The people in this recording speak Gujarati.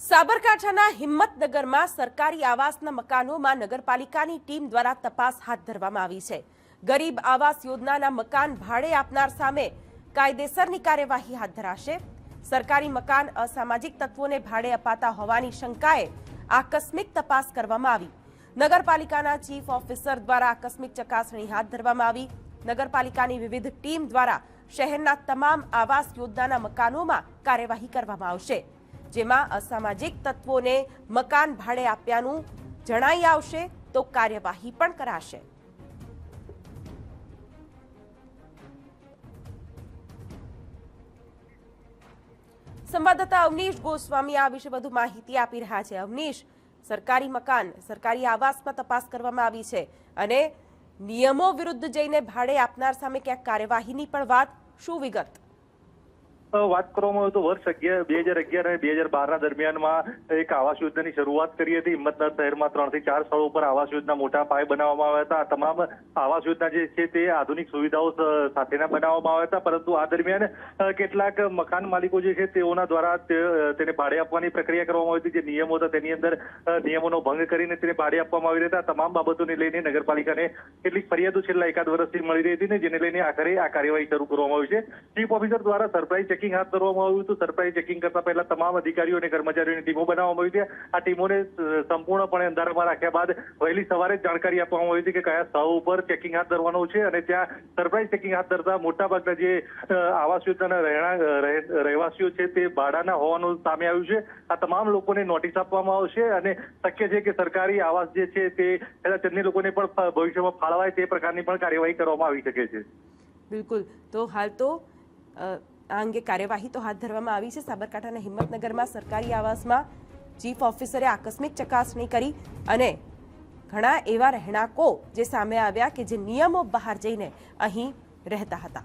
સાબરકાંઠાના હિંમતનગરમાં સરકારી આવાસના મકાનોમાં નગરપાલિકાની ટીમ દ્વારા તપાસ હાથ ધરવામાં આવી છે। ગરીબ આવાસ યોજનાના મકાન ભાડે આપનાર સામે કાયદેસરની કાર્યવાહી હાથ ધરાશે। સરકારી મકાન અસામાજિક તત્વોને ભાડે અપાતા હોવાની શંકાએ આકસ્મિક તપાસ કરવામાં આવી। નગરપાલિકાના ચીફ ઓફિસર દ્વારા આકસ્મિક ચકાસણી હાથ ધરવામાં આવી। નગરપાલિકાની વિવિધ ટીમ દ્વારા શહેરના તમામ આવાસ યોજનાના મકાનોમાં કાર્યવાહી કરવામાં આવશે, જેમાં અસામાજિક તત્વોને મકાન ભાડે આપ્યાનું જણાઈ આવશે તો કાર્યવાહી પણ કરાશે। સંવાદદાતા અવનીશ ગોસ્વામી આ વિશે વધુ માહિતી આપી રહ્યા છે। અવનીશ, સરકારી મકાન, સરકારી આવાસમાં તપાસ કરવામાં આવી છે અને નિયમો વિરુદ્ધ જઈને ભાડે આપનાર સામે ક્યાંક કાર્યવાહીની પણ વાત, શું વિગત? વાત કરવામાં આવે તો વર્ષ 2011 અને 2012 દરમિયાનમાં એક આવાસ યોજનાની શરૂઆત કરી હતી। હિંમતનગર શહેરમાં 3 થી 4 સ્થળો પર આવાસ યોજના મોટા પાયે બનાવવામાં આવ્યા હતા। આ તમામ આવાસ યોજના જે છે તે આધુનિક સુવિધાઓ સાથેના બનાવવામાં આવ્યા હતા, પરંતુ આ દરમિયાન કેટલાક મકાન માલિકો જે છે તેઓના દ્વારા તેને ભાડે આપવાની પ્રક્રિયા કરવામાં આવી હતી। જે નિયમો હતા તેની અંદર નિયમોનો ભંગ કરીને તેને ભાડે આપવામાં આવી રહ્યા હતા। તમામ બાબતોને લઈને નગરપાલિકાને કેટલીક ફરિયાદો છેલ્લા એકાદ વર્ષથી મળી રહી હતી ને જેને લઈને આખરે આ કાર્યવાહી શરૂ કરવામાં આવી છે। ચીફ ઓફિસર દ્વારા સરપ્રાઇઝ ચેકિંગ હાથ ધરવામાં આવ્યું હતું। સરપ્રાઇઝ ચેકિંગ કરતા પહેલા તમામ અધિકારીઓ અને કર્મચારીઓની ટીમો બનાવવામાં આવી હતી। આ ટીમોને સંપૂર્ણપણે અંધારામાં રાખ્યા બાદ વહેલી સવારે જાણકારી આપવામાં આવી હતી કે કયા સ્થળો ઉપર ચેકિંગ હાથ ધરવાનું છે અને ત્યાં સરપ્રાઇઝ ચેકિંગ હાથ ધરતા મોટાભાગના જે આવાસ યોજનાના રહેવાસીઓ છે તે ભાડાના હોવાનું સામે આવ્યું છે। આ તમામ લોકોને નોટિસ આપવામાં આવશે અને શક્ય છે કે સરકારી આવાસ જે છે તે તેમની લોકોને પણ ભવિષ્યમાં ફાળવાય તે પ્રકારની પણ કાર્યવાહી કરવામાં આવી શકે છે। બિલકુલ, તો હાલ તો આ અંગે કાર્યવાહી તો હાથ ધરવામાં આવી છે। સાબરકાંઠાના હિંમતનગરમાં સરકારી આવાસમાં ચીફ ઓફિસરે આકસ્મિક ચકાસણી કરી અને ઘણા એવા રહેણાંકો જે સામે આવ્યા કે જે નિયમો બહાર જઈને અહીં રહેતા હતા।